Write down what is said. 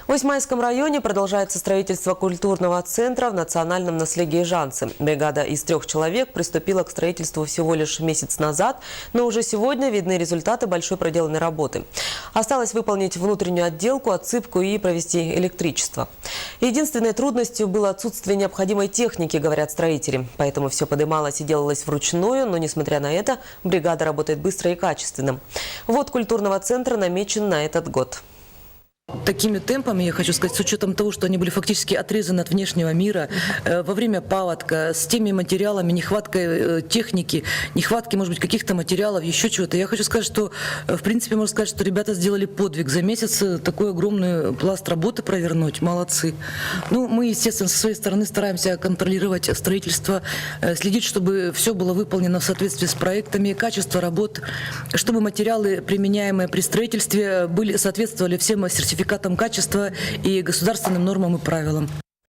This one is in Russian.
В Осьмайском районе продолжается строительство культурного центра в национальном наследии Жанцы. Бригада из 3 человек приступила к строительству всего лишь месяц назад, но уже сегодня видны результаты большой проделанной работы. Осталось выполнить внутреннюю отделку, отсыпку и провести электричество. Единственной трудностью было отсутствие необходимой техники, говорят строители. Поэтому все подымалось и делалось вручную, но, несмотря на это, бригада работает быстро и качественно. Ввод культурного центра намечен на этот год. Такими темпами, я хочу сказать, с учетом того, что они были фактически отрезаны от внешнего мира во время паводка, с теми материалами, нехваткой техники, нехватки, может быть, каких-то материалов, еще чего-то. Я хочу сказать, что, в принципе, можно сказать, что ребята сделали подвиг. За месяц такой огромный пласт работы провернуть. Молодцы. Ну, мы, естественно, со своей стороны стараемся контролировать строительство, следить, чтобы все было выполнено в соответствии с проектами, качество работ, чтобы материалы, применяемые при строительстве, соответствовали всем сертификатам качества и государственным нормам и правилам.